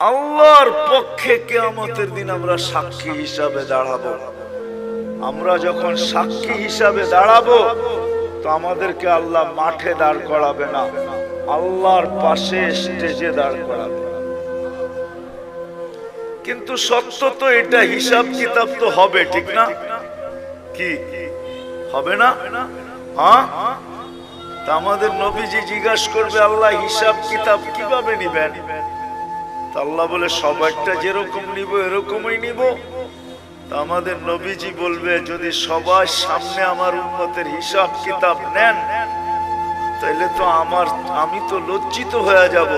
আল্লাহর পক্ষে কিয়ামতের দিন আমরা সাক্ষী হিসাবে দাঁড়াবো। আমরা যখন সাক্ষী হিসাবে দাঁড়াবো তো আমাদেরকে আল্লাহ মাঠে দাঁড় করাবে না, আল্লাহর পাশে স্টেজে দাঁড় করাবে। কিন্তু সত্য তো এটা, হিসাব কিতাব তো হবে, ঠিক না? কি হবে না? হ্যাঁ, তা আমাদের নবীজি জিজ্ঞাসা করবে আল্লাহ হিসাব কিতাব কিভাবে নিবেন? আল্লাহ বলে সবারটা যেরকম নিব এরকমই নিব। আমাদের নবীজি বলবে যদি সবার সামনে আমার উম্মতের হিসাব কিতাব নেন তাহলে তো আমি তো লজ্জিত হয়ে যাব,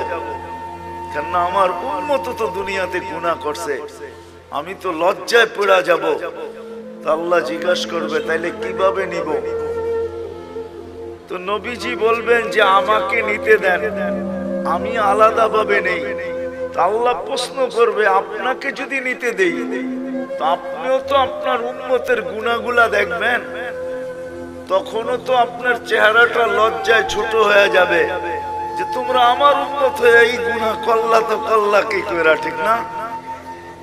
কেননা আমার উম্মত তো দুনিয়াতে গুনাহ করছে, আমি তো লজ্জায় পড়ে যাব। আল্লাহ জিজ্ঞাসা করবে তাইলে কিভাবে নিব? তো নবীজি বলবেন যে আমাকে নিতে দেন, আমি আলাদা ভাবে নেই। আল্লাহ প্রশ্ন করবে আপনাকে যদি নিতে দেই তো আপনিও তো আপনার উম্মতের গুনাহগুলা দেখবেন, তখনও তো আপনার চেহারাটা লজ্জায় ছোট হয়ে যাবে যে তোমরা আমার উম্মত হয়ে এই গুনাহ করলা, তো করলা কি করে, ঠিক না?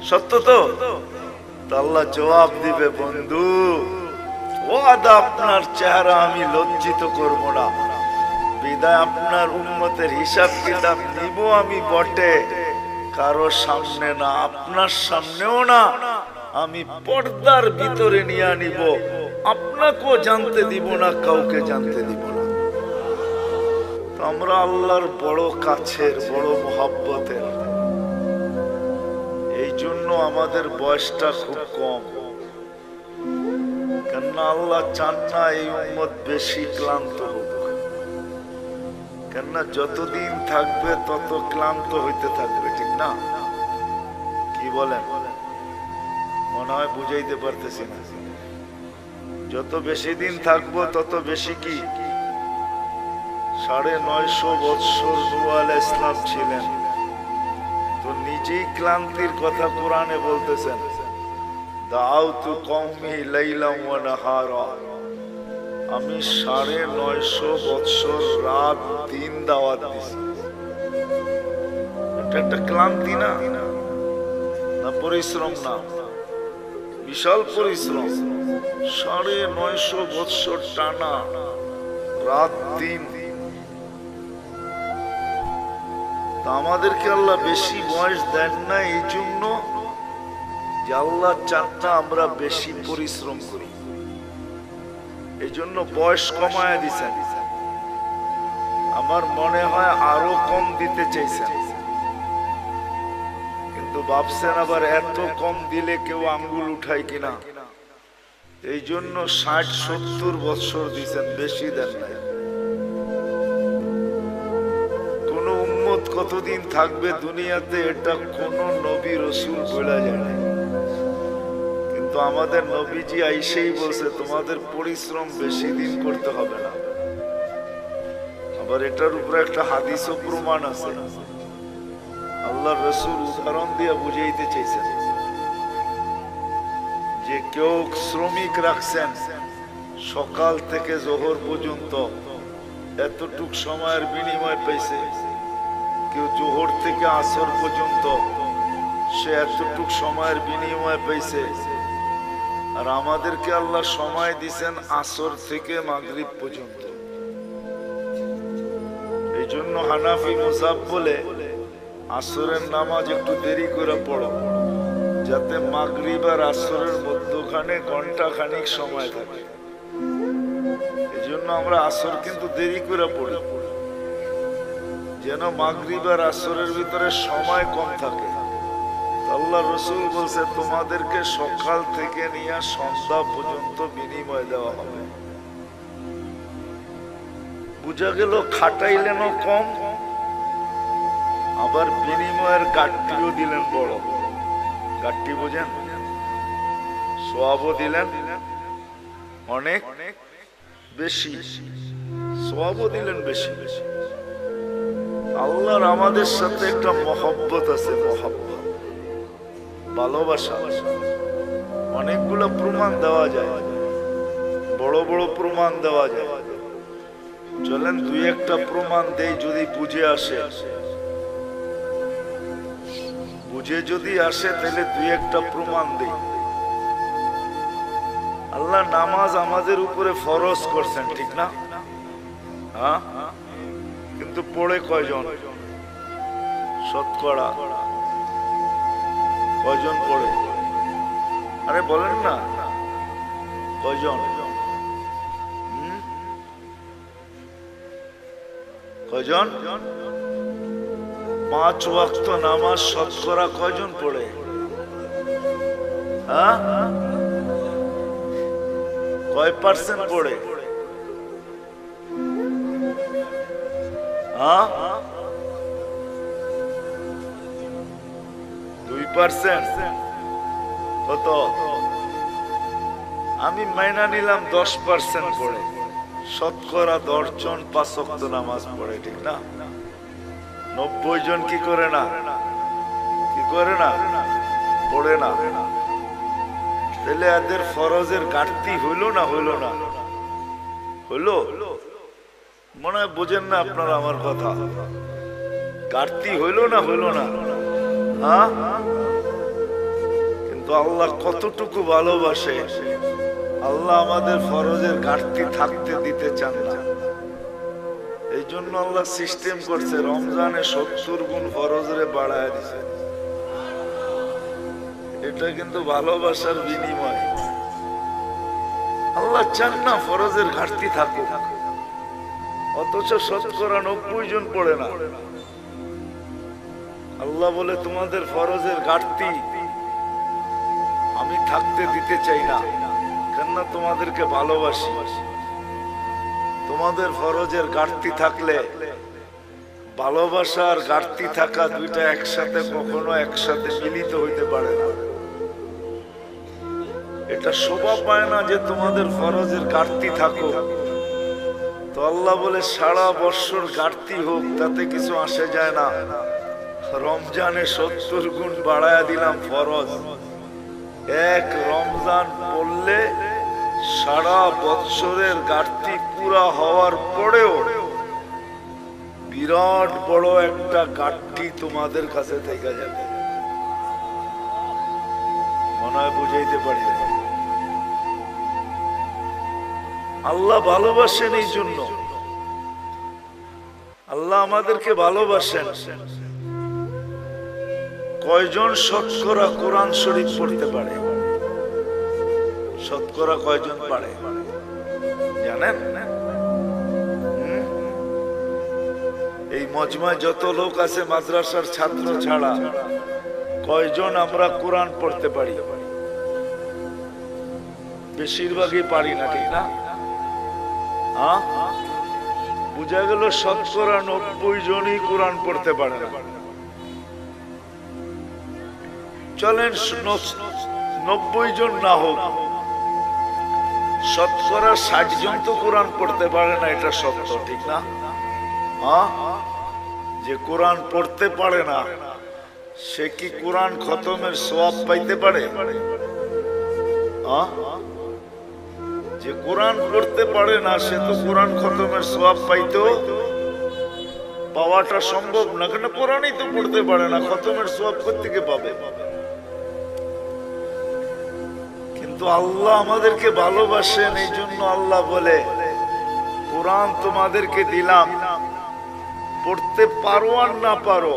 সত্য তো? আল্লাহ জবাব দিবে বন্ধু ওয়াদা আপনার চেহারা আমি লজ্জিত করব না, বিদায় আপনার উম্মতের হিসাব কিতাব নিব আমি বটে, কারো সামনে না, আপনার সামনেও না, আমি পর্দার ভিতরে নিয়ে নিব, আপনাকেও জানতে দিব না, কাউকে জানতে দিব না। তো আমরা আল্লাহর বড় কাছের, বড় মহব্বতের, এই জন্য আমাদের বয়সটা খুব কম, কেননা আল্লাহ চান না এই উম্মত বেশি ক্লান্ত হোক, কেননা যতদিন থাকবে তত ক্লান্ত হইতে থাকবে, ঠিক না? কি বলেন? মনে হয় বুঝাইতে পারতেছি না। যত বেশি দিন থাকবো তত বেশি কি 950 বৎসর নূহ আলাইহিস সালাম ছিলেন, তো নিজেই ক্লান্তির কথা কোরআনে বলতেছেন, দাউতু কওমি লাইলাম ওয়া নাহারা, আমি 950 বৎসর রাত দিন দাওয়াত দিছি। এটা একটা ক্লান্তি না? না পরিশ্রম না? বিশাল পরিশ্রম, 950 বৎসর টানা রাত দিন। আমাদেরকে আল্লাহ বেশি বয়স দেন না এই জন্য যে আল্লাহ চান না আমরা বেশি পরিশ্রম করি, এই জন্য বয়স কমায় দিছেন। আমার মনে হয় আরো কম দিতে চাইছেন, কিন্তু ভাবছেন আবার এত কম দিলে কেউ আঙ্গুল উঠায় কিনা, এই জন্য 60-70 বৎসর দিছেন, বেশি দেন নাই। কোন উম্মত কতদিন থাকবে দুনিয়াতে এটা কোন নবী রাসূল বলা যায় না, কিন্তু আমাদের নবীজি আইসেই বলছে তোমাদের পরিশ্রম বেশি দিন করতে হবে না। আবার এটার উপরে একটা হাদিসও প্রমাণ আছে, আল্লাহর রাসূল উদাহরণ দিয়ে বুঝাইতে চাইছেন যে কেউ শ্রমিক রাখছেন সকাল থেকে জোহর পর্যন্ত, এতটুক সময়ের বিনিময় পাইছে। কেউ জোহর থেকে আসর পর্যন্ত, সে এতটুক সময়ের বিনিময় পাইছে। আর আমাদেরকে আল্লাহ সময় দিছেন আসর থেকে মাগরিব পর্যন্ত। এই জন্য হানাফি মুসাব বলে আসরের নামাজ একটু দেরি করে পড়ো, যাতে মাগরিব আর আসরের মধ্যখানে ঘন্টা খানিক সময় থাকে। এই জন্য আমরা আসর কিন্তু দেরি করে পড়ি, যেন মাগরিব আর আসরের ভিতরে সময় কম থাকে। আল্লাহ রাসূল বলছে তোমাদেরকে সকাল থেকে নিয়ে সন্ধ্যা পর্যন্ত বিনিময় দেওয়া হবে। বুঝা গেল খাটাইলেনও কম, আবার বিনিময়ের গাট্টিও দিলেন বড়। গাট্টি বোঝেন? সওয়াবও দিলেন অনেক বেশি, সওয়াবও দিলেন বেশি বেশি। আল্লাহর আমাদের সাথে একটা মহব্বত আছে, মহব্বত, ভালোবাসা। অনেকগুলো প্রমাণ দেওয়া যায়, বড় বড় প্রমাণ দেওয়া যায়। চলেন দুই একটা প্রমাণ দেই, যদি বুঝে আসে। বুঝে যদি আসে তাহলে দুই একটা প্রমাণ দেই। আল্লাহ নামাজ আমাদের উপরে ফরজ করছেন, ঠিক না? হ্যাঁ, কিন্তু পড়ে কয়জন? শতকরা কয়জন পড়ে? আরে বলেন না, কয়জন? কয়জন? 5 ওয়াক্ত নামাজ শতকরা কয়জন পড়ে? হ্যাঁ, কয় পার্সেন্ট পড়ে? হ্যাঁ, 2%। কত? আমি মাইনা নিলাম 10% পড়ে। শতকরা 10 জন 5 ওয়াক্ত নামাজ পড়ে, ঠিক না? 90 জন কি করে না? কি করে না? পড়ে না। তাহলে এদের ফরজের ঘাটতি হইল না? হইল না? হইল? মনে হয় বোঝেন না আপনারা আমার কথা। ঘাটতি হইল না? হইল না? হ্যাঁ, কিন্তু আল্লাহ কতটুকু ভালোবাসে। আল্লাহ আমাদের ফরজের ঘাটতি থাকতে দিতে চান না। এই জন্য আল্লাহ সিস্টেম করছে, রমজানে 70 গুণ ফরজরে বাড়ায় দিছে। এটা কিন্তু ভালোবাসার বিনিময়। আল্লাহ চান না ফরজের ঘাটতি থাকুক, অথচ শতকরা 90 জন পড়ে না। আল্লাহ বলে তোমাদের ফরজের ঘাটতি আমি থাকতে দিতে চাই না, কেননা তোমাদেরকে ভালোবাসি। তোমাদের ফরজের ঘাটতি থাকলে, ভালোবাসার ঘাটতি থাকা দুইটা একসাথে কখনো একসাথে মিলিত হইতে পারে না। এটা শোভা পায় না যে তোমাদের ফরজের ঘাটতি থাকুক। তো আল্লাহ বলে সারা বছর ঘাটতি হোক, তাতে কিছু আসে যায় না। রমজানে 70 গুণ বাড়ায়া দিলাম ফরজ। এক রমজান পড়লে সারা বৎসরের ঘাটতি পুরা হওয়ার পরেও বিরাট বড় একটা ঘাটতি তোমাদের কাছে থেকে যাবে। মনে হয় বুঝাইতে পারি না। আল্লাহ ভালোবাসেন, এই জন্য আল্লাহ আমাদেরকে ভালোবাসেন। কয়জন শতকরা কোরআন শরীফ পড়তে পারে? শতকরা কয়জন পারে জানেন? এই মজমায় যত লোক আছে মাদ্রাসার ছাত্র ছাড়া কয়জন আমরা কোরআন পড়তে পারি? বেশিরভাগই পারি না, ঠিক না? হ্যাঁ, বুঝা গেল শতকরা 90 জনই কোরআন পড়তে পারে না। চলেন 90 জন না হোক, শতকরা 60 জন তো কোরআন পড়তে পারে না, এটা সত্য, ঠিক না? হ্যাঁ, যে কোরআন পড়তে পারে না সে কি কোরআন খতমের সওয়াব পাইতে পারে? হ্যাঁ, যে কোরআন পড়তে পারে না সে তো কোরআন খতমের সওয়াব পাইতো পাওয়াটা সম্ভব না, কেন কোরআনই তো পড়তে পারে না, খতমের সওয়াব কোত্থেকে পাবে? কিন্তু আল্লাহ আমাদেরকে ভালোবাসেন, এই জন্য আল্লাহ বলে কোরআন তোমাদেরকে দিলাম, পড়তে পারো আর না পারো,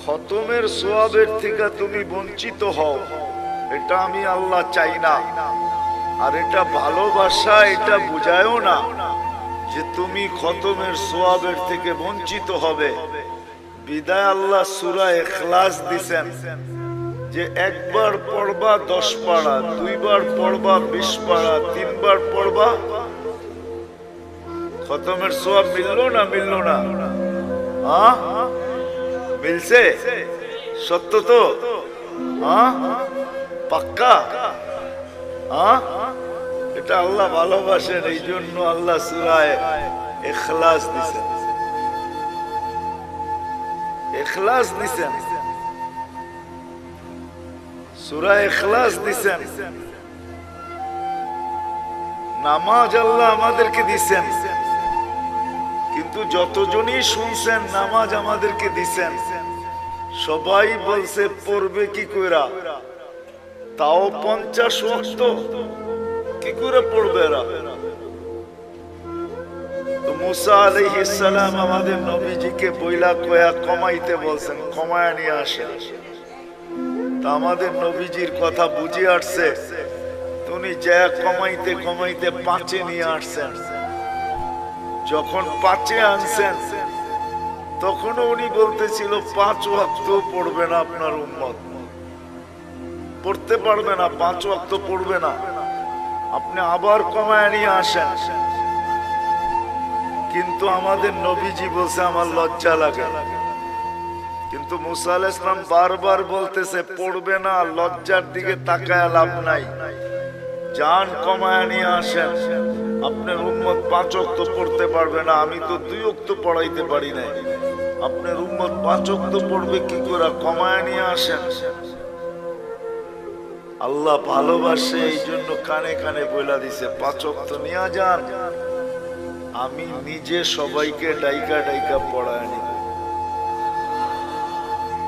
খতমের সওয়াবের থেকে তুমি বঞ্চিত হও, এটা আমি আল্লাহ চাই না। আর এটা ভালোবাসা, এটা বুঝায়ও না যে তুমি খতমের সওয়াবের থেকে বঞ্চিত হবে। বিদায় আল্লাহ সূরা ইখলাস দিবেন যে একবার পড়বা 10 পারা, দুইবার পড়বা 20 পারা, তিনবার পড়বা, খতমের সওয়াব মিললো না? মিললো না? হ্যাঁ, মিলছে? সত্য তো? হ্যাঁ, পাক্কা? হ্যাঁ, এটা আল্লাহ ভালোবাসেন, এই জন্য আল্লাহ সূরা ইখলাস দিবেন। ইখলাস দিবেন, সূরা ইখলাস দিবেন। নামাজ আল্লাহ আমাদেরকে দিবেন, কিন্তু যতজনই শুনছেন নামাজ আমাদেরকে দিবেন, সবাই বলছে পড়বে কি কইরা, তাও 50 ওয়াক্ত কি করে পড়বে এরা? তো মুসা আলাইহিস সালাম আমাদের নবীজিকে বইলা কয়া কমাইতে বলছেন, কমায় নিয়ে আসেন। তা আমাদের নবীজির কথা বুঝে আসছে, উনি যা কমাইতে কমাইতে 5-এ নিয়ে আসছেন। যখন 5-এ আনছেন তখনও উনি বলতেছিল 5 ওয়াক্ত পড়বে না আপনার উম্মত, পড়তে পারবে না, 5 ওয়াক্ত পড়বে না, আপনি আবার কমায় নিয়ে আসেন। কিন্তু আমাদের নবীজি বলছে আমার লজ্জা লাগে। কিন্তু মুসা আলাইহিস সালাম বারবার বলতেছে পড়বে না, লজ্জার দিকে তাকায় লাভ নাই, জান কমায় নিয়ে আসেন। আপনার উম্মত 5 ওয়াক্ত পড়তে পারবে না, আমি তো 2 ওয়াক্ত পড়াইতে পারি না, আপনার উম্মত 5 ওয়াক্ত পড়বে কি করে, কমায় নিয়ে আসেন। আল্লাহ ভালোবাসে, এই জন্য কানে কানে বইলা দিছে 5 ওয়াক্ত নিয়ে যান, আমি নিজে সবাইকে ডাইকা ডাইকা পড়ায় নিব।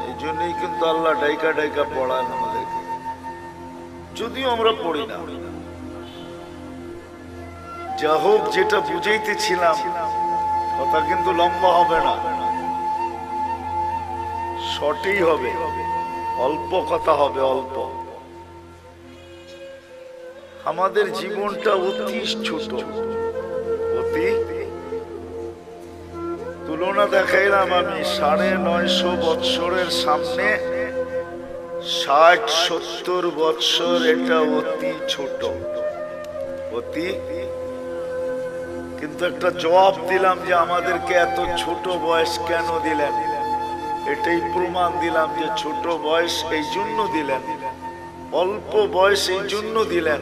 এই জন্যই কিন্তু আল্লাহ ডাইকা ডাইকা পড়ায় আমাদেরকে, যদিও আমরা পড়ি না। যা হোক, যেটা বুঝাইতেছিলাম, কথা কিন্তু লম্বা হবে না, শর্টই হবে, অল্প কথা হবে, অল্প। আমাদের জীবনটা অতি ছোট, অতি। তুলনা দেখাইলাম আমি 950 বৎসরের সামনে 60-70 বৎসর, এটা অতি ছোট, অতি। কিন্তু একটা জবাব দিলাম যে আমাদেরকে এত ছোট বয়স কেন দিলেন, এটাই প্রমাণ দিলাম যে ছোট বয়স এই জন্য দিলেন, অল্প বয়স এই জন্য দিলেন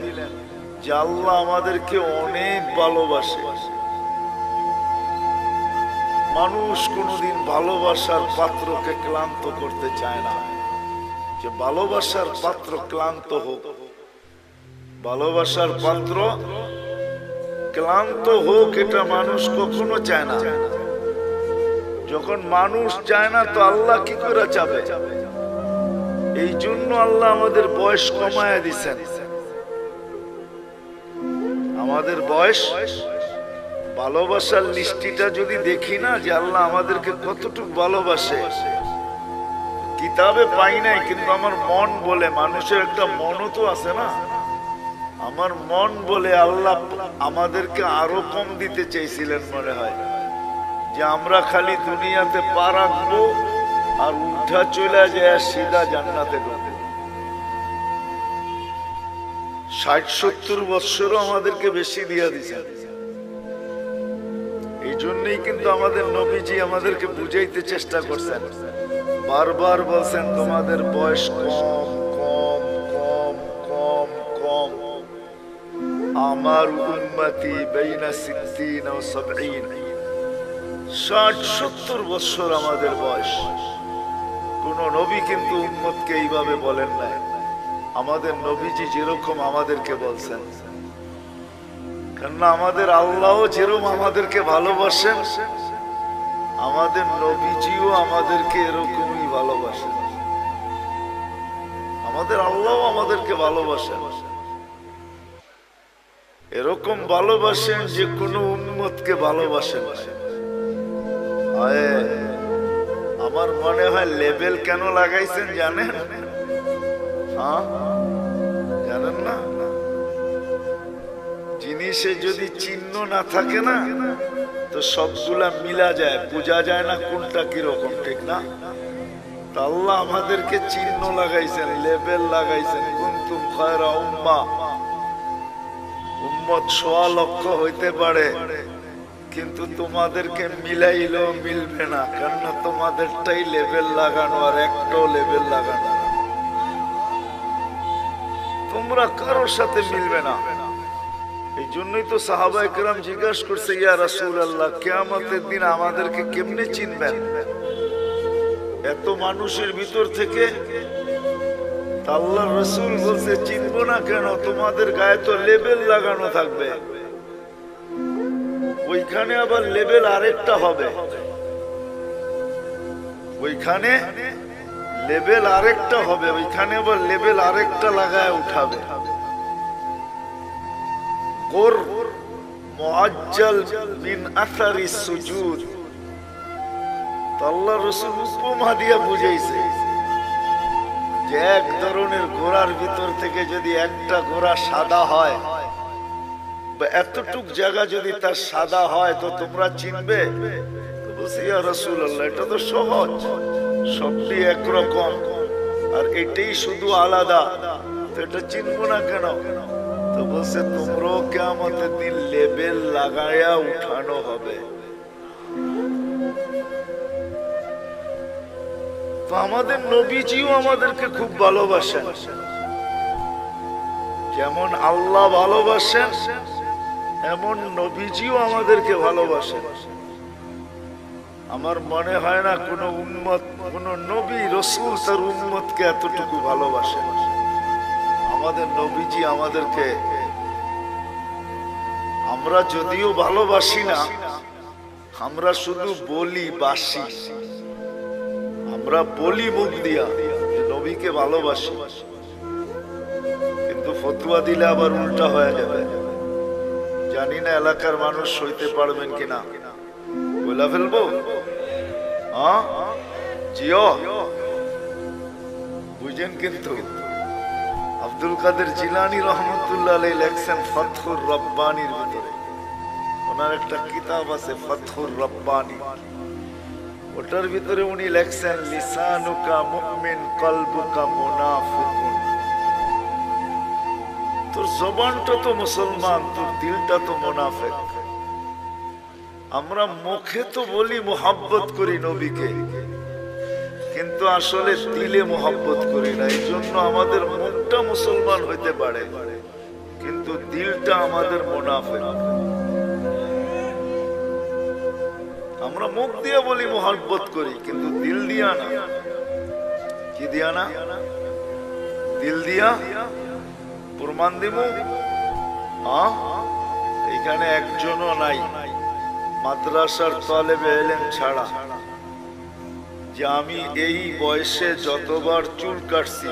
যে আল্লাহ আমাদেরকে অনেক ভালোবাসে। মানুষ কোনোদিন ভালোবাসার পাত্রকে ক্লান্ত করতে চায় না, যে ভালোবাসার পাত্র ক্লান্ত হোক, ভালোবাসার পাত্র ক্লান্ত হোক, এটা মানুষ কখনো চায় না। যখন মানুষ চায় না তো আল্লাহ কি করে চাবে? এই জন্য আল্লাহ আমাদের বয়স কমায় দিছেন। আমাদের বয়স, ভালোবাসার লিস্টিটা যদি দেখি না যে আল্লাহ আমাদেরকে কতটুকু ভালোবাসে, কিতাবে পাই নাই, কিন্তু আমার মন বলে, মানুষের একটা মনও তো আছে না, আমার মন বলে আল্লাহ আমাদেরকে আরো কম দিতে চেয়েছিলেন মনে হয়, যে আমরা খালি দুনিয়াতে পা রাখবো আর উঠা চলে যায় সিধা জান্নাতে ঢুকবো। 60-70 বৎসরও আমাদেরকে বেশি দিয়ে দিয়েছেন। এই জন্যই কিন্তু আমাদের নবীজি আমাদেরকে বুঝাইতে চেষ্টা করছেন, বারবার বলছেন তোমাদের বয়স কম কম কম কম কম। আমার উম্মতি বাইনা 60 ও 70, 60-70 বৎসর আমাদের বয়স। কোন নবী কিন্তু উম্মতকে এইভাবে বলেন না। আমাদের নবীজি যেরকম আমাদেরকে বলছেন, কেননা আমাদের আল্লাহ যেরকম আমাদেরকে ভালোবাসেন, আমাদের নবীজিও আমাদেরকে এরকমই ভালোবাসেন। আমাদের আল্লাহ আমাদেরকে ভালোবাসেন, এরকম ভালোবাসেন যে কোনো উম্মতকে ভালোবাসেন। আমার মনে হয় লেবেল কেন লাগাইছেন জানেন? হ্যাঁ, জানেন না? জিনিসে যদি চিহ্ন না থাকে না তো সবগুলা মিলা যায়, বোঝা যায় না কোনটা কিরকম, ঠিক না? তা আল্লাহ আমাদেরকে চিহ্ন লাগাইছেন, লেবেল লাগাইছেন, কুনতুম খায়রা উম্মাহ। উম্মত 1.25 লক্ষ হইতে পারে, কিন্তু তোমাদেরকে মিলাইলেও মিলবে না, কেননা তোমাদেরটাই লেবেল লাগানো আর একটাও লেবেল লাগানো, তোমরা কারোর সাথে মিলবে না। এই জন্যই তো সাহাবায়ে কেরাম জিজ্ঞাসা করছে, ইয়া রাসূলুল্লাহ, কিয়ামতের দিন আমাদেরকে কেমনে চিনবেন এত মানুষের ভিতর থেকে? আল্লাহর রাসূল বলছে, চিনবো না কেন, তোমাদের গায়ে তো লেবেল লাগানো থাকবে। ওইখানে আবার লেবেল আরেকটা হবে, ওইখানে লেভেল আরেকটা হবে, ওইখানে আবার লেভেল আরেকটা লাগায় উঠাবে। কোর মুআজ্জাল মিন আসারি সুজুদ। আল্লাহ রাসূল উপমা দিয়া বুঝাইছে যে এক ধরনের ঘোড়ার ভিতর থেকে যদি একটা ঘোড়া সাদা হয় বা এতটুক জায়গা যদি তার সাদা হয় তো তোমরা চিনবে? বলছি ইয়া রাসূলুল্লাহ, এটা তো সহজ, সবটি একরকম আর এটাই শুধু আলাদা, তো এটা চিনবো না কেন? তো বলছে তোমরাও কিয়ামতের দিন লেবেল লাগায়া উঠানো হবে। তো আমাদের নবীজিও আমাদেরকে খুব ভালোবাসেন, যেমন আল্লাহ ভালোবাসেন এমন নবীজিও আমাদেরকে ভালোবাসেন। আমার মনে হয় না কোন উম্মত, কোন নবী রাসূল তার উম্মতকে এতটুকু ভালোবাসেন। আমাদের নবীজি আমাদেরকে, আমরা যদিও ভালোবাসি না, আমরা শুধু বলি বাসি, আমরা বলি মুখ দিয়া যে নবীকে ভালোবাসি, কিন্তু ফতোয়া দিলে আবার উল্টা হয়ে যাবে। জানি না এলাকার মানুষ সইতে পারবেন কিনা, বলে ফেলবো? হ্যাঁ জিও বুঝেন। কিন্তু আব্দুল কাদের জিলানী রহমতুল্লাহ আলাইহি লেখছেন ফাতহুর রব্বানির ভিতরে, ওনার একটা কিতাব আছে ফাতহুর রব্বানি, ওটার ভিতরে উনি লেখছেন লিসানুকা মুমিন কলবুকা মুনাফিকুন। তোর জবানটা তো মুসলমান, তোর দিলটা তো মুনাফিক। আমরা মুখে তো বলি মোহাব্বত করি নবীকে, কিন্তু আসলে দিলে মোহাব্বত করি না। এই জন্য আমাদের মুখটা মুসলমান হইতে পারে কিন্তু দিলটা আমাদের মুনাফিক। আমরা মুখ দিয়ে বলি মোহাব্বত করি কিন্তু দিল দিয়া না। কি দিয়া না? দিল দিয়া। প্রমাণ দিব? এখানে একজনও নাই মাদ্রাসার তালেবে ইলম ছাড়া যে আমি এই বয়সে যতবার চুল কাটছি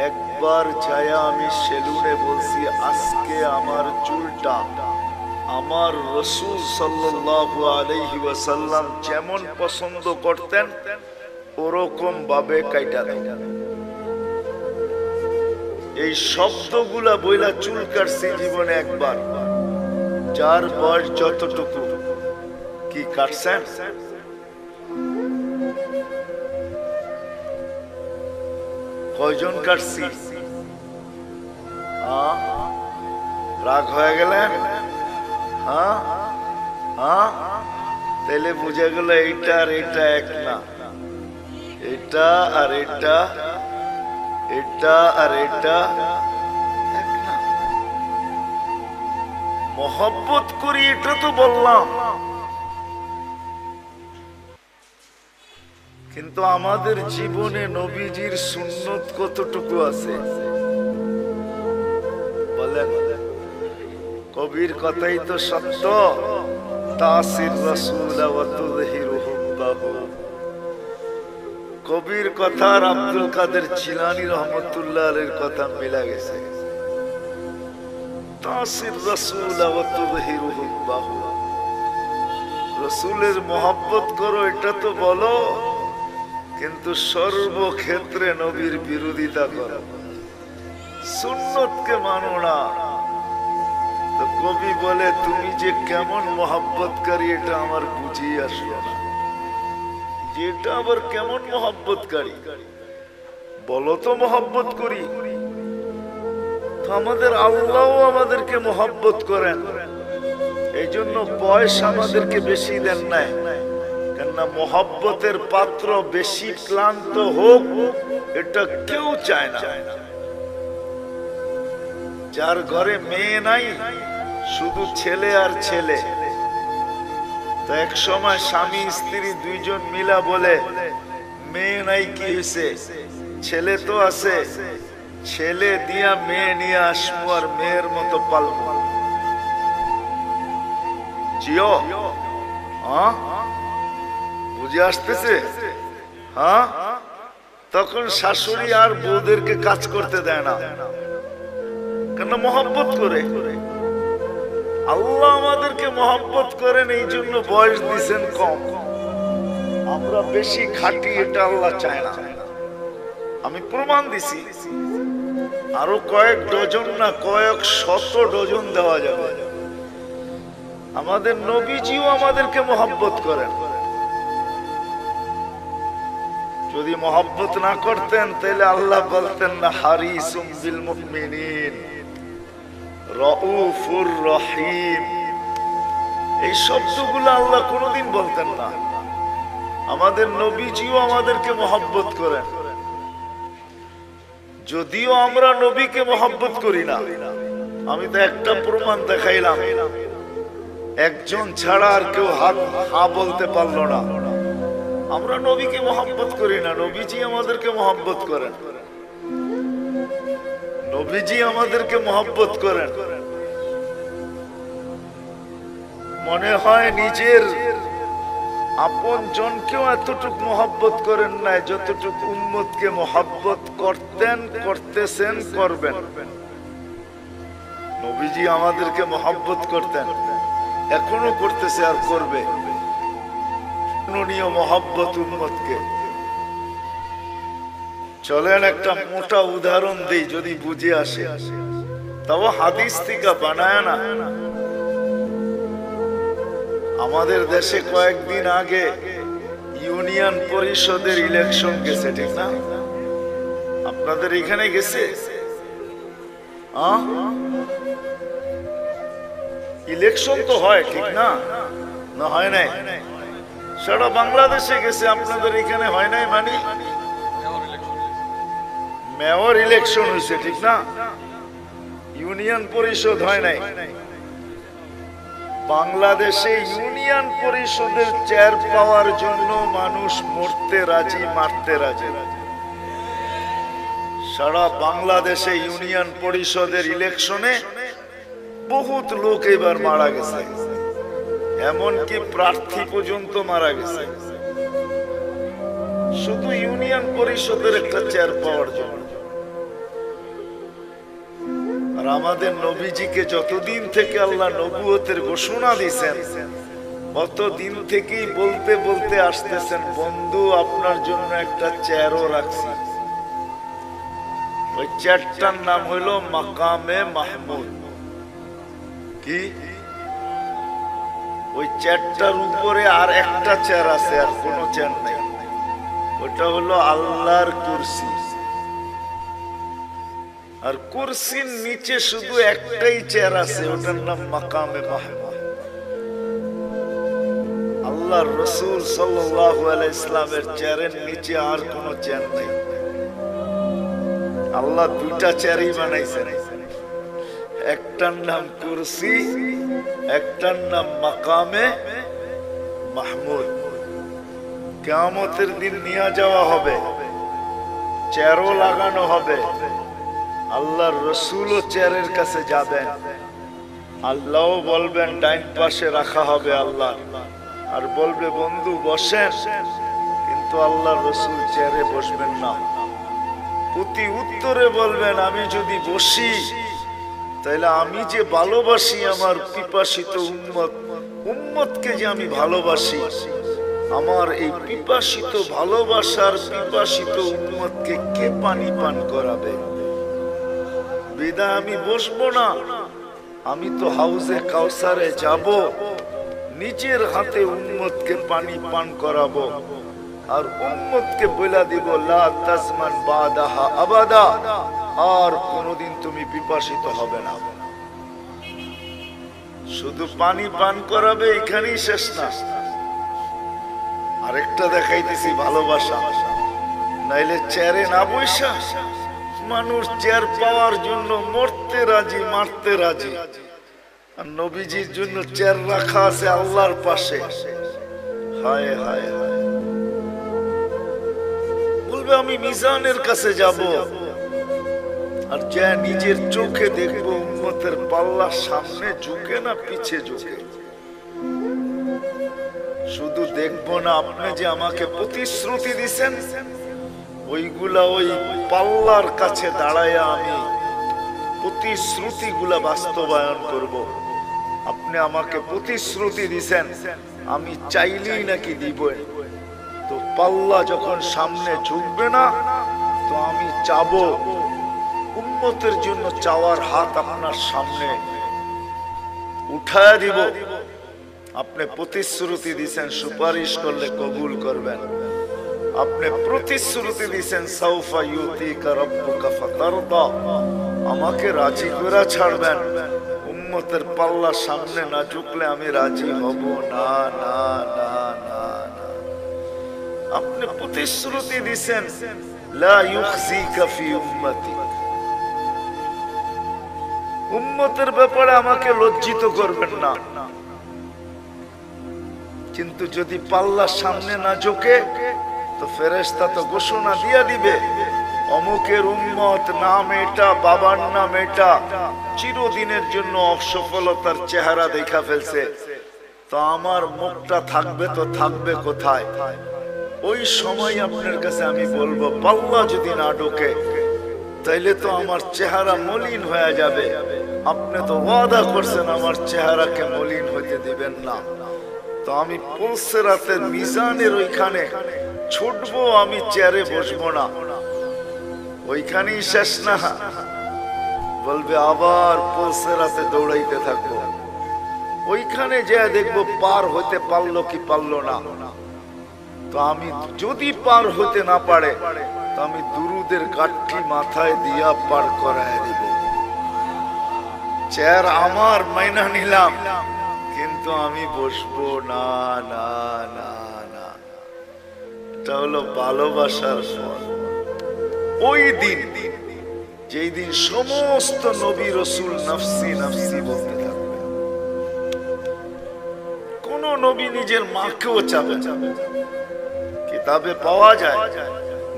একবার ছায়া আমি সেলুনে বলছি আজকে আমার চুলটা আমার রাসূল সাল্লাল্লাহু আলাইহি ওয়াসাল্লাম যেমন পছন্দ করতেন ওরকম ভাবে কাইটা দেন। এই শব্দগুলা বইলা চুল কাটছি জীবনে একবার। যার বয়স যতটুকু, কি কাটছেন? কয়জন কাটছি? রাগ হয়ে গেলেন? তাইলে বুঝা গেল এইটা আর এটা এক না, এটা আর এটা, এটা আর এটা এক না। মোহব্বত করি এটা তো বললাম, কিন্তু আমাদের জীবনে নবীজির সুন্নত কতটুকু আছে বলেন? কবির কথাই তো সত্য, তাসির রাসূল ওয়া তুযহিরু হুব্বাহু। কবির কথা আর আব্দুল কাদের জিলানী রহমতুল্লাহ আলাইহির কথা মিলা গেছে। তাসির রাসূল ওয়া তুযহিরু হুব্বাহু, রাসূলের মোহাব্বত করো এটা তো বলো, কিন্তু সর্বক্ষেত্রে নবীর বিরোধিতা করো, সুন্নতকে মানো না। তো কবি বলে তুমি যে কেমন মোহাব্বতকারী এটা আমার বুঝিয়ে আসলো না। যেটা আবার কেমন মোহাব্বতকারী বলো তো? মোহাব্বত করি তো আমাদের আল্লাহও আমাদেরকে মোহাব্বত করেন, এই জন্য বয়স আমাদেরকে বেশি দেন নাই। কেননা মোহাব্বতের পাত্র বেশি ক্লান্ত হোক এটা কেউ চায় না। যার ঘরে মেয়ে নাই, শুধু ছেলে আর ছেলে, তো এক সময় স্বামী স্ত্রী দুইজন মিলা বলে মেয়ে নাই, কি হয়েছে? ছেলে তো আছে, ছেলে দিয়া মেয়ে নিয়ে আসবো আর মেয়ের মতো পালবো। জিও বুঝে আসতেছে? তখন শাশুড়ি আর বউদেরকে কাজ করতে দেয় না, কেন? মহব্বত করে। আল্লাহ আমাদেরকে মহব্বত করেন, এই জন্য বয়স দিচ্ছেন কম। আমরা বেশি খাটি, এটা আল্লাহ চায় না। আমি প্রমাণ দিছি, আরো কয়েক ডজন না কয়েক শত ডজন দেওয়া যাবে। আমাদের নবীজিও আমাদেরকে মহব্বত করেন। যদি মহব্বত না করতেন তাহলে আল্লাহ বলতেন না হারিসুম বিল মুমিনিন রাউফুর রহিম। এই শব্দগুলো আল্লাহ কোনোদিন বলতেন না। আমাদের নবীজিও আমাদেরকে মহব্বত করেন। যদিও আমরা নবীকে মহব্বত করি না, আমি তো একটা প্রমাণ দেখাইলাম, একজন ছাড়া আর কেউ হা বলতে পারলো না। আমরা নবীকে মহব্বত করি না, নবীজি আমাদেরকে মহব্বত করেন। নবীজি আমাদেরকে মহব্বত করেন। মনে হয় নিজের আপন জনকেও এতটুকু মহব্বত করেন নাই যতটুকু উম্মতকে মহব্বত করতেন, করতেছেন, করবেন। নবীজি আমাদেরকে মহব্বত করতেন, এখনো করতেছে আর করবে। মহব্বত উম্মতকে। চলেন একটা মোটা উদাহরণ দিই, যদি বুঝে আসে। তাও হাদিস থেকে বানায় না। আমাদের দেশে কয়েকদিন আগে ইউনিয়ন পরিষদের ইলেকশন গেছে, ঠিক না? আপনাদের এখানে গেছে? ইলেকশন তো হয়, ঠিক না? না হয় নাই? সারা বাংলাদেশে গেছে, আপনাদের এখানে হয় নাই? মানে মেয়র ইলেকশন হয়েছে, ঠিক না? ইউনিয়ন পরিষদ হয় নাই। বাংলাদেশে ইউনিয়ন পরিষদের চেয়ার পাওয়ার জন্য মানুষ মরতে রাজি, মারতে রাজি। সারা বাংলাদেশে ইউনিয়ন পরিষদের ইলেকশনে বহুত লোক এবার মারা গেছে, এমনকি প্রার্থী পর্যন্ত মারা গেছে, শুধু ইউনিয়ন পরিষদের একটা চেয়ার পাওয়ার জন্য। আর আমাদের নবীজিকে যতদিন থেকে আল্লাহ নবুয়তের ঘোষণা দিয়েছেন, অতদিন থেকেই বলতে বলতে আসতেছেন, বন্ধু আপনার জন্য একটা চেয়ারও রাখছি। ওই চেয়ারটার নাম হইল মাকামে মাহমুদ। কি? ওই চেয়ারটার উপরে আর একটা চেয়ার আছে, আর কোনো চেয়ার নেই। ওটা হলো আল্লাহর কুরসি। আর কুরসির নিচে শুধু একটাই চেয়ার আছে, ওটার নাম মাকামে মাহমুদ। আল্লাহর রাসূল সাল্লাল্লাহু আলাইহি ইসলামের চেয়ারের নিচে আর কোনো চেয়ার নেই। আল্লাহ দুইটা চেয়ারই বানাইছেন, একটার নাম কুরসি, একটার নাম মাকামে মাহমুদ। কিয়ামতের দিন নিয়ে যাওয়া হবে, চেয়ারও লাগানো হবে। আল্লাহর রাসূলও চেয়ারের কাছে যাবেন, আল্লাহও বলবেন ডাইন পাশে রাখা হবে আল্লাহ, আর বলবে বন্ধু বসেন, কিন্তু আল্লাহর রাসূল চেয়ারে বসবেন না। প্রতি উত্তরে বলবেন আমি যদি বসি তাহলে আমি যে ভালোবাসি আমার পিপাসিত উম্মতকে যে আমি ভালোবাসি, আমার এই পিপাসিত ভালোবাসার পিপাসিত উম্মতকে কে পানি পান করাবে? বিদায় আমি বসবো না। আমি তো হাউজে কাউসারে যাব, নিজের হাতে উম্মতকে পানি পান করাবো, আর উম্মতকে বলে দিব লা তাজমান বাদাহা আবাদা, আর কোনদিন তুমি পিপাসিত হবে না। শুধু পানি পান করাবে, এখানেই শেষ না। আরেকটা দেখাইতেছি ভালোবাসা। নাইলে চেয়ারে না বইসা মানুষ চেয়ার পাওয়ার জন্য মরতে রাজি, মারতে রাজি। আর নবীজির জন্য চেয়ার রাখা আছে আল্লাহর পাশে। হায় হায় হায়, বলবে আমি মিজানের কাছে যাব, আর যা নিজের চোখে দেখবো উম্মতের পাল্লা সামনে ঝুঁকে না পিছে ঝুঁকে। শুধু দেখবো না, আপনি যে আমাকে প্রতিশ্রুতি দিছেন ওইগুলা ওই পাল্লার কাছে দাঁড়াইয়া আমি প্রতিশ্রুতিগুলা বাস্তবায়ন করব। আপনি আমাকে প্রতিশ্রুতি দিছেন, আমি চাইলেই নাকি দিব। তো পাল্লা যখন সামনে ঝুঁকবে না, তো আমি চাবো, উম্মতের জন্য চাওয়ার হাত আপনার সামনে উঠায়া দিব। আপনি প্রতিশ্রুতি দিছেন সুপারিশ করলে কবুল করবেন। আপনি প্রতিশ্রুতি দিছেন সাউফা ইউতিকা রাব্বুকা ফাতারদা, আমাকে রাজি করে ছাড়বেন। উম্মতের পাল্লা সামনে না ঝুঁকলে আমি রাজি হব না, না, না, না, না। আপনি প্রতিশ্রুতি দিছেন লা ইউখজিকা ফি উম্মতি, উম্মতের ব্যাপারে আমাকে লজ্জিত করবেন না। কিন্তু যদি পাল্লার সামনে না ঝোঁকে, তো ফেরেশতা তো ঘোষণা দিয়ে দিবে, অমুকের উম্মত নাম এটা, বাবার নাম এটা, চিরদিনের জন্য অসফলতার চেহারা দেখা ফেলছে। তো আমার মুখটা থাকবে তো থাকবে কোথায়? ওই সময় আপনার কাছে আমি বলবো, পাল্লা যদি না ঢোকে তাইলে তো আমার চেহারা মলিন হয়ে যাবে। আপনি তো ওয়াদা করছেন আমার চেহারাকে মলিন হইতে দিবেন না। তো আমি পুলসিরাতের মিজানের ওইখানে ছুটবো, আমি চেয়ারে বসবো না, ওইখানেই শেষ না। বলবে আবার পুলসিরাতে দৌড়াইতে থাকবো। ওইখানে যে দেখবো পার হইতে পারলো কি পারলো না। তো আমি যদি পার হইতে না পারে, তো আমি দুরুদের গাঠি মাথায় দিয়া পার করায় দিব। চেয়ার আমার মাইনা নিলাম, কিন্তু আমি বসবো না, না, না, না। এটা হলো ভালোবাসার ফল। ওই দিন, যেই দিন সমস্ত নবী রাসূল নফসি নফসি বলতে থাকবে, কোন নবী নিজের মাকেও চাবে না। কিতাবে পাওয়া যায়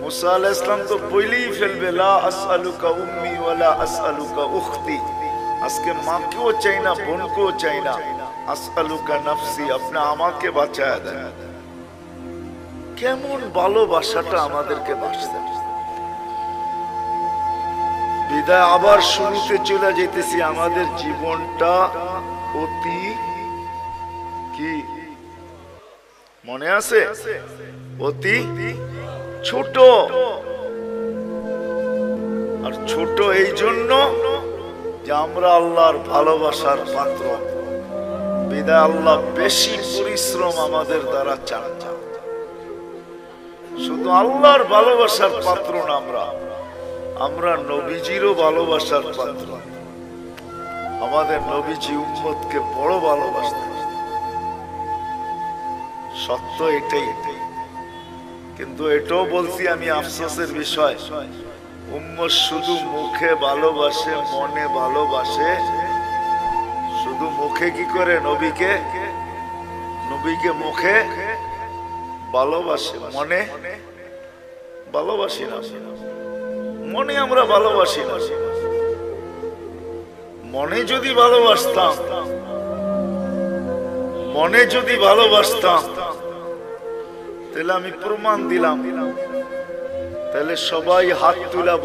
মুসা আলাইহিস সালাম তো বলেই ফেলবে, লা আসআলুকা উম্মি ওয়ালা আসআলুকা উখতি, আজকে মাকেও চাই না, বোনকেও চাই না, আসআলুকা নফসি, আপনি আমাকে বাঁচায় দেন। কেমন ভালোবাসাটা আমাদেরকে বাঁচতে। বিদায় আবার শুরুতে চলে যেতেছি। আমাদের জীবনটা অতি কি মনে আছে? অতি ছোট। আর ছোট এই জন্য যে আমরা আল্লাহর ভালোবাসার পাত্র। বিদায় আল্লাহ বেশি পরিশ্রম আমাদের দ্বারা চান না। শুধু আল্লাহর ভালোবাসার পাত্র না, আমরা নবীজিরও ভালোবাসার পাত্র। আমাদের নবীজি উম্মতকে বড় ভালোবাসতেন, সত্য এটাই। কিন্তু এটাও বলছি আমি, আফসোসের বিষয়, উম্মত শুধু মুখে ভালোবাসে, মনে ভালোবাসে। শুধু মুখে কি করে নবীকে মুখে ভালোবাসে, মনে ভালোবাসি না। মনে আমরা ভালোবাসি না। মনে যদি ভালোবাসতাম, তাহলে আমি প্রমাণ দিলাম, তাহলে সবাই হাত তুলা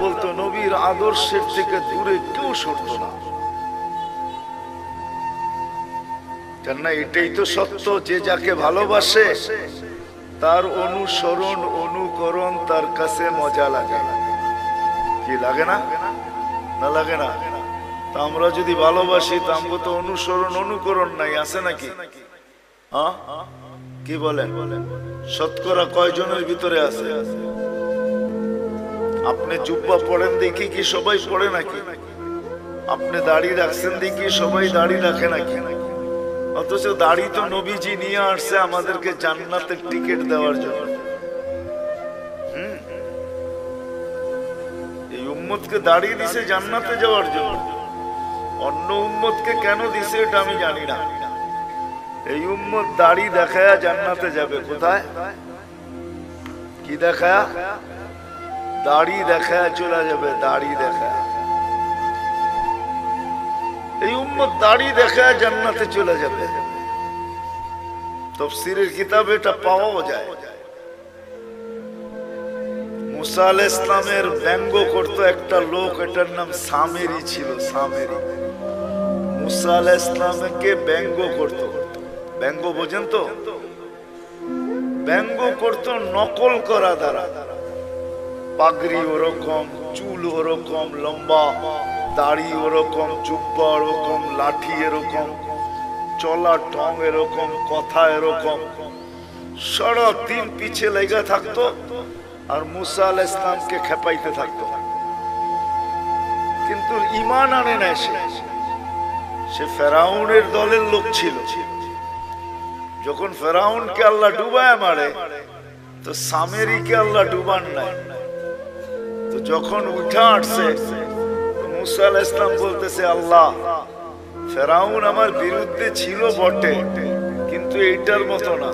বলতো, নবীর আদর্শের থেকে দূরে কেউ সরত না। কেননা এটাই তো সত্য, যে যাকে ভালোবাসে তার অনুসরণ অনুকরণ তার কাছে মজা লাগে। কি লাগে না? না লাগে না? তা আমরা যদি ভালোবাসি, তা আমরা তো অনুসরণ অনুকরণ নাই, আছে নাকি? হ্যাঁ, কি বলেন? শতকরা কয়জনের ভিতরে আছে? আপনি জুব্বা পড়েন দেখি কি সবাই পড়ে নাকি? আপনি দাড়ি রাখছেন দেখি সবাই দাড়ি রাখে নাকি? অথচ দাড়ি তো নবীজি নিয়ে আসছে আমাদেরকে জান্নাতের টিকিট দেওয়ার জন্য। এই উম্মতকে দাড়ি দিছে জান্নাতে যাওয়ার জন্য। অন্য উম্মতকে কেন দিছে এটা আমি জানি না। এই উম্মত দাড়ি দেখায়া জান্নাতে যাবে। কোথায়? কি দেখায়া? দাড়ি দেখায়া চলে যাবে। দাড়ি দেখায়া এই উম্মত দাড়ি দেখায়া জান্নাতে চলে যাবে। তাফসীরের কিতাবে এটা পাওয়া যায়। মুসা আলাইহিস সালামের ব্যঙ্গ করতো একটা লোক, এটার নাম সামেরি ছিল। সামেরি মুসা আলাইহিস সালামকে ব্যঙ্গ করতো। ব্যঙ্গ বোঝেন তো? ব্যঙ্গ করতো নকল করা দ্বারা। পাগড়ি ওরকম, চুল ওরকম লম্বা, দাড়ি ওরকম, জুব্বা ওরকম, লাঠি এরকম, চলার ঢং এরকম, কথা এরকম, সারাদিন পিছে লেগে থাকতো আর মুসা আলাইহিস সালামকে খেপাইতে থাকতো। কিন্তু ঈমান আনে না। সে ফেরাউনের দলের লোক ছিল। যখন ফেরাউনকে আল্লাহ ডুবায় মারে, তো সামেরিকে আল্লাহ ডুবান নাই। তো যখন উঠা আসছে, মুসা আলাইহিস সালাম বলতেছে, আল্লাহ, ফেরাউন আমার বিরুদ্ধে ছিল বটে, কিন্তু এইটার মতো না।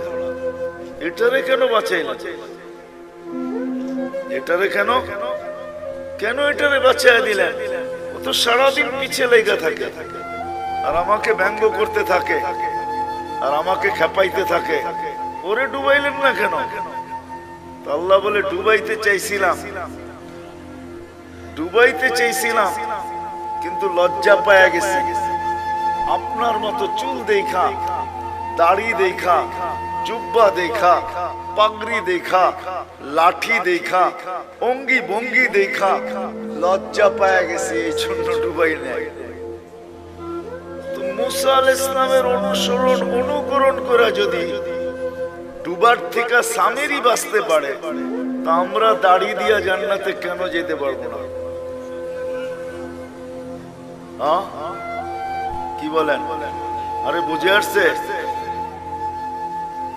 এটারে কেন বাঁচাইলেন? এটারে কেন এটারে বাঁচাই দিলেন? ও তো সারাদিন পিছে লেগে থাকে আর আমাকে ব্যঙ্গ করতে থাকে আর আমাকে খেপাইতে থাকে। ওরে ডুবাইলেন না কেন? আল্লাহ বলে, ডুবাইতে চাইছিলাম, কিন্তু লজ্জা পায়া গেছি। আপনার মতো চুল দেখা, দাড়ি দেখা, জুব্বা দেখা, পাগড়ি দেখা, লাঠি দেখা, অঙ্গি ভঙ্গি দেখা লজ্জা পায়া গেছে, এই জন্য ডুবাই নাই। তো মুসা আলাইহিস সালামের অনুকরণ করে যদি ডুবার থেকে সামেরি বাঁচতে পারে, তা আমরা দাড়ি দিয়া জান্নাতে কেন যেতে পারবো না? কি বলেন? আরে বুঝে আসছে?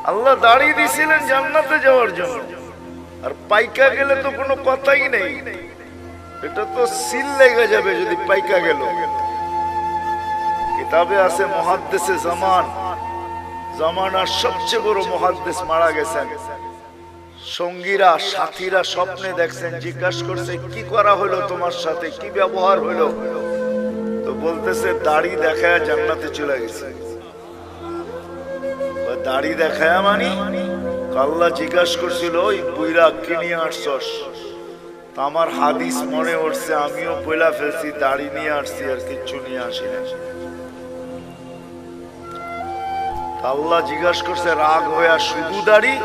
আল্লাহ দাড়ি দিয়েছিলেন জান্নাতে যাওয়ার জন্য, আর পাইকা গেলে তো কোনো কথাই নেই। এটা তো সিল লেগে যাবে যদি পাইকা গেল। কিতাবে আছে মুহাদ্দিসে জামানার সবচেয়ে বড় মুহাদ্দিস মারা গেছেন। সঙ্গীরা, সাথীরা স্বপ্নে দেখছেন, জিজ্ঞাসা করছে, কি করা হলো তোমার সাথে, কি ব্যবহার হলো? তো বলতেছে, দাড়ি দেখায় জান্নাতে চলে গেছে। দাড়ি দেখায় মানি? আল্লাহ জিজ্ঞাসা করছিল, ওই বুইরা কি নিয়ে আসছস? আমার হাদিস মনে উঠছে, আমিও বইলা ফেলছি, দাড়ি নিয়ে আসছি আর কিচ্ছু নিয়ে আসি না। আল্লাহ জিজ্ঞাসা করছে, রাগ হয়ে শুধু দাড়ি?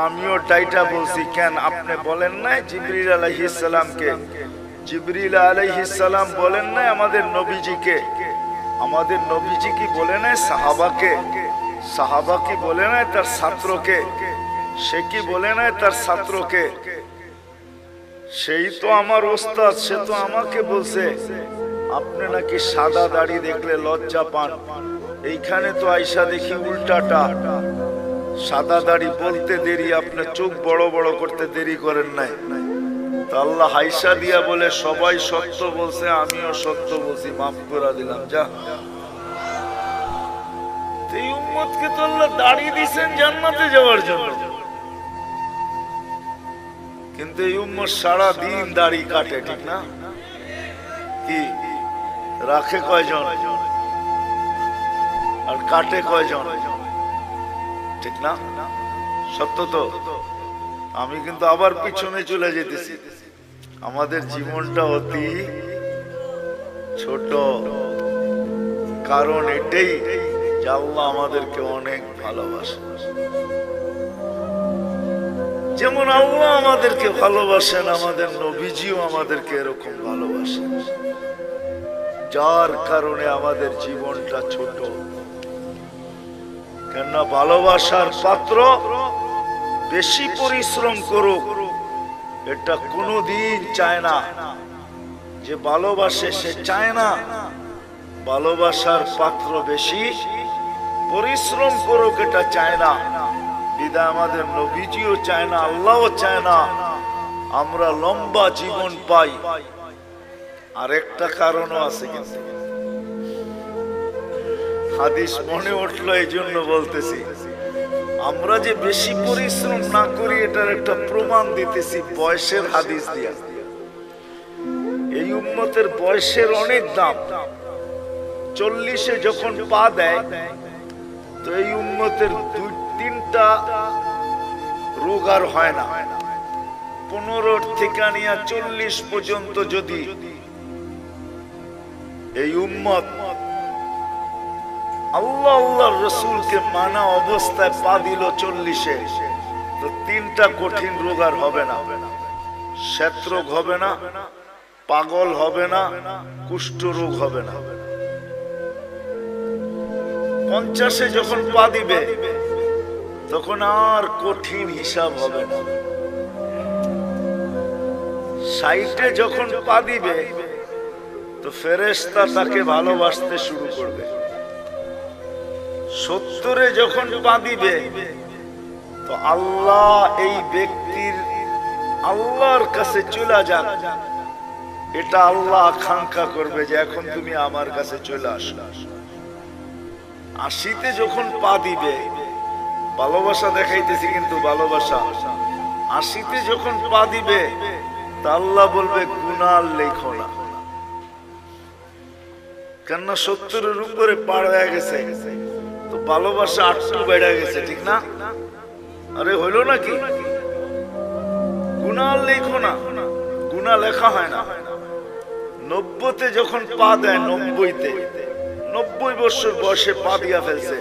আমিও ডাইটা বলছি, কেন আপনি বলেন নাই জিবরিল আলাইহিস সালামকে? জিবরিল আলাইহিস সালাম বলেন নাই আমাদের নবীজিকে? আমাদের নবীজি কি বলে নাই সাহাবাকে? সাহাবা কি বলে নাই তার ছাত্রকে? সে কি বলে নাই তার ছাত্রকে? সেই তো আমার ওস্তাদ, সে তো আমাকে বলছে আপনি নাকি সাদা দাড়ি দেখলে লজ্জা পান। এইখানে তো আইসা দেখি উল্টাটা, সাদা দাড়ি বলতে দেরি, আপনার চোখ বড় বড় করতে দেরি করেন নাই। তা আল্লাহ হাইসা দিয়া বলে, সবাই সত্য বলছে, আমিও সত্য বলছি, মাফ করে দিলাম, যা। এই উম্মতকে তো আল্লাহ দাড়ি দিয়েছেন জান্নাতে যাওয়ার জন্য, কিন্তু এই উম্মত সারা দিন দাড়ি কাটে, ঠিক না? কি রাখে কয়জন আর কাটে কয়জন? ঠিক না? সত্য তো? আমি কিন্তু আবার পিছনে চলে যেতেছি। আমাদের জীবনটা অতি ছোট, কারণ এটাই যে আল্লাহ আমাদেরকে অনেক ভালোবাসে। যেমন আল্লাহ আমাদেরকে ভালোবাসেন, আমাদের নবীজিও আমাদেরকে এরকম ভালোবাসেন, যার কারণে আমাদের জীবনটা ছোট। কেননা ভালোবাসার পাত্র বেশি পরিশ্রম করুক, এটা কোনোদিন চায় না। যে ভালোবাসে সে চায় না ভালোবাসার পাত্র বেশি পরিশ্রম করুক, এটা চায় না। বিদায় আমাদের নবীজিও চায় না, আল্লাহও চায় না আমরা লম্বা জীবন পাই। আর একটা কারণও আছে, কিন্তু হাদিস মনে উঠলো এই জন্য বলতেছি। আমরা যে বেশি পরিশ্রম না করি এটার একটা প্রমাণ দিতেছি বয়সের হাদিস দিয়া। এই উম্মতের বয়সের অনেক দাম। 40-এ যখন পা দেয় তো এই উম্মতের দুই তিনটা রোগ আর হয় না। 15 থেকে নিয়ে 40 পর্যন্ত যদি এই উম্মত আল্লাহ আল্লাহর রাসূলকে মানা অবস্থায় পা দিল 40-এ, তো তিনটা কঠিন রোগ আর হবে না। শ্বেত রোগ হবে না, পাগল হবে না, কুষ্ঠ রোগ হবে না। 50-এ যখন পা দিবে তখন আর কঠিন হিসাব হবে না। 60-এ যখন পা দিবে তো ফেরেশতা তাকে ভালোবাসতে শুরু করবে। 70-এ যখন পা দিবে তো আল্লাহ এই ব্যক্তির আল্লাহর কাছে চলে যান, এটা আল্লাহ আকাঙ্ক্ষা করবে যে এখন তুমি আমার কাছে চলে আসো। 80-তে যখন পা দিবে, ভালোবাসা দেখাইতেছি কিন্তু ভালোবাসা, 80-তে যখন পা দিবে তা আল্লাহ বলবে গুনাহ লেখো না, কেননা 70-এর উপরে পার হয়ে গেছে, তো ভালোবাসা 8 বেড়ে গেছে, ঠিক না? আরে হইল নাকি? গুনাহ লেখো না, গুনাহ লেখা হয় না। 90-তে যখন পা দেয়, 90-তে 90 বছর বয়সে পা দিয়া ফেলছে,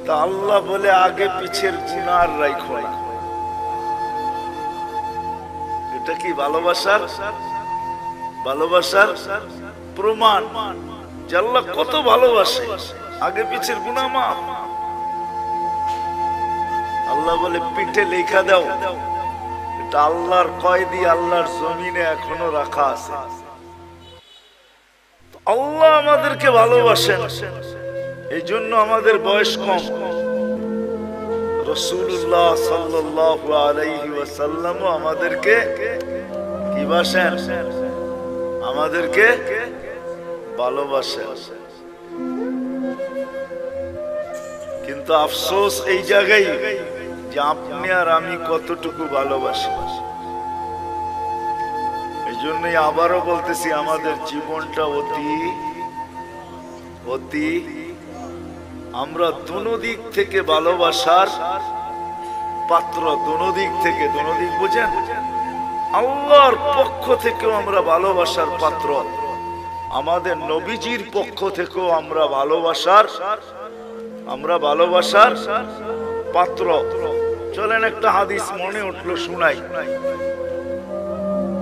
তা আল্লাহ বলে আগে পিছের গুনাহ আর রাখো না। এটা কি ভালোবাসার প্রমাণ যে আল্লাহ কত ভালোবাসে। আগে পিছের গুনাহ মাফ। আল্লাহ বলে পিঠে লেখা দাও, এটা আল্লাহর কয়েদি আল্লাহর জমিনে এখনো রাখা আছে। আল্লাহ আমাদেরকে ভালোবাসেন, এই জন্য আমাদের বয়স কম। রাসূলুল্লাহ সাল্লাল্লাহু আলাইহি ওয়াসাল্লাম আমাদেরকে কি বাসেন? আমাদেরকে ভালোবাসেন। কিন্তু আফসোস এই জায়গায় যে আপনি আর আমি কতটুকু ভালোবাসি। এই জন্যই আবারও বলতেছি, আমাদের জীবনটা অতি আমরা দোনো দিক থেকে ভালোবাসার পাত্র। দোনো দিক থেকে, দোনো দিক বুঝেন? আল্লাহর পক্ষ থেকেও আমরা ভালোবাসার পাত্র, আমাদের নবীজির পক্ষ থেকেও আমরা ভালোবাসার পাত্র। চলেন একটা হাদিস মনে উঠলো, শুনাই।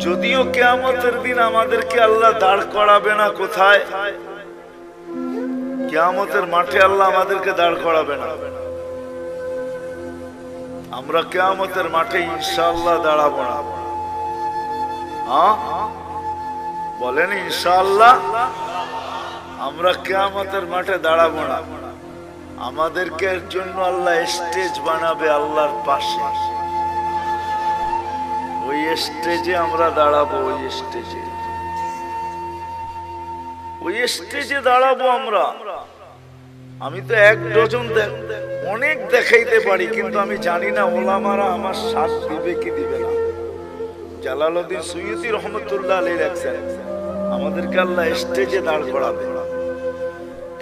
যদিও কিয়ামতের দিন আমাদেরকে আল্লাহ দাঁড় করাবে না, কোথায়? কিয়ামতের মাঠে আল্লাহ আমাদেরকে দাঁড় করাবে না। আমরা কিয়ামতের মাঠে ইনশাআল্লাহ দাঁড়াবো না। বলেন ইনশাআল্লাহ আমরা কিয়ামতের মাঠে দাঁড়াবো না। আমাদেরকে এর জন্য আল্লাহ স্টেজ বানাবে আল্লাহর পাশে। ওই স্টেজে আমরা দাঁড়াবো, ওই স্টেজে দাঁড়াবো আমরা। আমি তো 1 ডজন অনেক দেখাইতে পারি, কিন্তু আমি জানি না ওলামারা আমার সাথ দিবে কি দিবে না। জালালউদ্দিন সুয়ুতী রহমতুল্লাহ আলাইহি লেখছেন, আমাদেরকে আল্লাহ স্টেজে দাঁড় করাবে।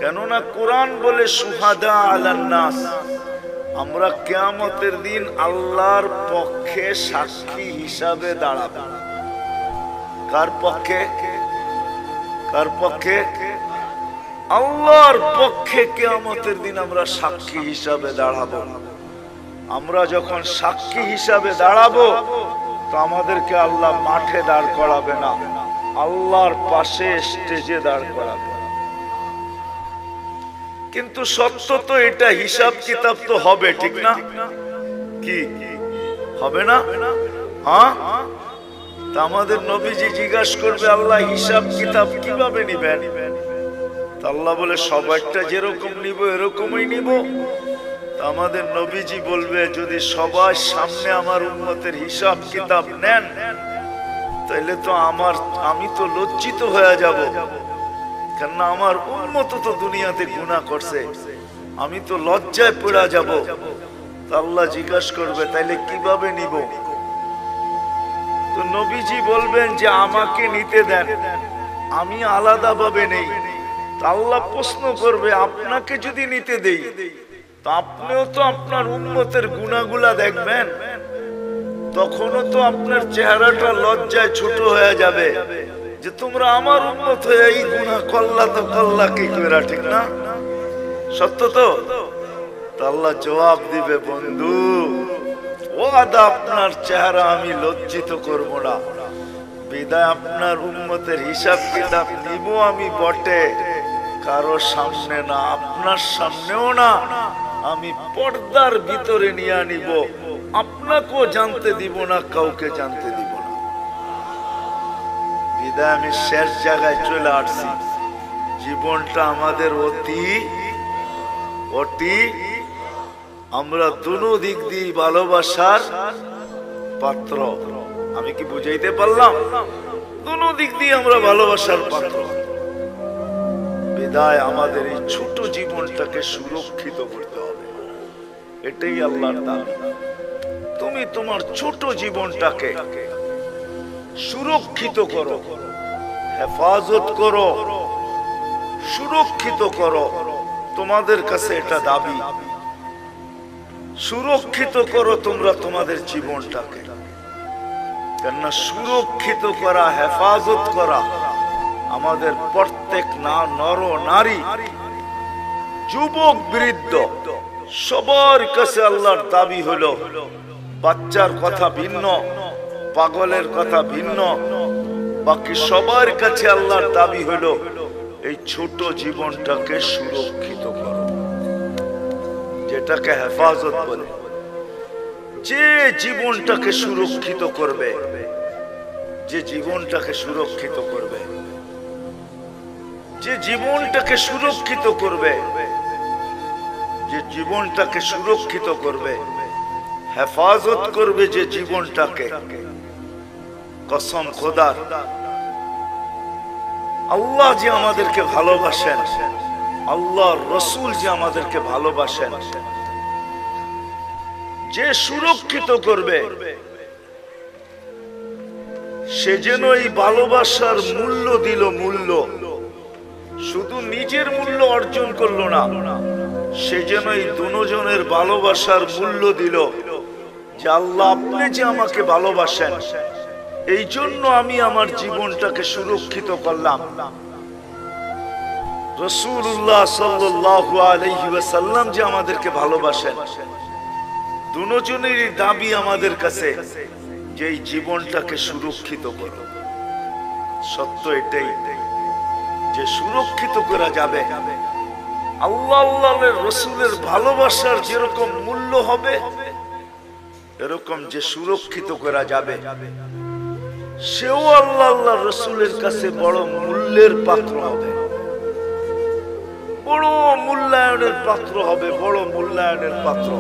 কেননা কোরআন বলে শুহাদা আলান নাস, আমরা কিয়ামতের দিন আল্লাহর পক্ষে সাক্ষী হিসাবে দাঁড়াবো। কার পক্ষে? আল্লাহর পক্ষে কিয়ামতের দিন আমরা সাক্ষী হিসাবে দাঁড়াবো। আমরা যখন সাক্ষী হিসাবে দাঁড়াবো তো আমাদেরকে আল্লাহ মাঠে দাঁড় করাবে না, আল্লাহর পাশে স্টেজে দাঁড় করাবে। কিন্তু সত্য তো এটা, হিসাব কিতাব তো হবে, ঠিক না? কি হবে না? হ্যাঁ, তা আমাদের নবীজি জিজ্ঞাসা করবে, আল্লাহ হিসাব কিতাব কিভাবে নিবেন? আল্লাহ বলে সবাইটা যেরকম নিব এরকমই নিব। আমাদের নবীজি বলবে, যদি সবার সামনে আমার উম্মতের হিসাব কিতাব নেন তাহলে তো আমি তো লজ্জিত হয়ে যাব, কেননা আমার উম্মত তো দুনিয়াতে গুনাহ করছে, আমি তো লজ্জায় পড়ে যাব। আল্লাহ জিজ্ঞাসা করবে, তাইলে কিভাবে নিব? তো নবীজি বলবেন যে আমাকে নিতে দেন, আমি আলাদা ভাবে নেই, আল্লাহ প্রশ্ন করবে আপনাকে যদি নিতে দেই তো আপনিও তো আপনার উম্মতের গুনাহগুলা দেখবেন, তখনও তো আপনার চেহারাটা লজ্জায় ছোট হয়ে যাবে যে তোমরা আমার উম্মত হয়ে এই গুনাহ করলা, তো করলা কি করে, ঠিক না? সত্য তো? আল্লাহ জবাব দিবে, বন্ধু ওয়াদা আপনার চেহারা আমি লজ্জিত করব না, বিদায় আপনার উম্মতের হিসাব কিতাব নিব আমি বটে, কারো সামনে না, আপনার সামনেও না, আমি পর্দার ভিতরে নিয়ে নিব, আপনাকেও জানতে দিব না, কাউকে জানতে দিব না। বিদায় আমি শেষ জায়গায় চলে আসছি। জীবনটা আমাদের অতি অতি, আমরা দুনো দিক দিয়ে ভালোবাসার পাত্র। আমি কি বুঝাইতে পারলাম? দুনো দিক দিয়ে আমরা ভালোবাসার পাত্র। বিদায় আমাদের এই ছোট জীবনটাকে সুরক্ষিত করতে হবে, এটাই আল্লাহর দাবি। তুমি তোমার ছোট জীবনটাকে সুরক্ষিত করো, হেফাজত করো, সুরক্ষিত করো, তোমাদের কাছে এটা দাবি। সুরক্ষিত করো তোমরা তোমাদের জীবনটাকে, কেননা সুরক্ষিত করা, হেফাজত করা আমাদের প্রত্যেক নর নারী, যুবক বৃদ্ধ সবার কাছে আল্লাহর দাবি হলো। বাচ্চার কথা ভিন্ন, পাগলের কথা ভিন্ন, বাকি সবার কাছে আল্লাহর দাবি হলো এই ছোট জীবনটাকে সুরক্ষিত করো, যেটাকে হেফাজত বলে। যে জীবনটাকে সুরক্ষিত করবে, যে জীবনটাকে সুরক্ষিত করবে, যে জীবনটাকে সুরক্ষিত করবে, যে জীবনটাকে সুরক্ষিত করবে, হেফাজত করবে যে জীবনটাকে, কসম খোদার, আল্লাহ যে আমাদেরকে ভালোবাসেন, আল্লাহ রসুল যে আমাদেরকে ভালোবাসেন, যে সুরক্ষিত করবে, সে যেন এই ভালোবাসার মূল্য দিল। মূল্য শুধু নিজের মূল্য অর্জন করলো না, সে যেন এই দুজনের ভালোবাসার মূল্য দিল যে আল্লাহ আপনি যে আমাকে ভালোবাসেন, এই জন্য আমি আমার জীবনটাকে সুরক্ষিত করলাম। রাসূলুল্লাহ সাল্লাল্লাহু আলাইহি ওয়াসাল্লাম যে আমাদেরকে ভালোবাসেন, দুজনেরই দাবি আমাদের কাছে যে এই জীবনটাকে সুরক্ষিত করো। সত্য এটাই যে সুরক্ষিত করা যাবে, আল্লাহ আল্লাহর রাসূলের ভালোবাসার যেরকম মূল্য হবে, এরকম যে সুরক্ষিত করা যাবে, সেও আল্লাহ আল্লাহর রাসূলের কাছে বড় মূল্যের পাত্র হবে, বড় মূল্যায়নের পাত্র হবে, বড় মূল্যায়নের পাত্র।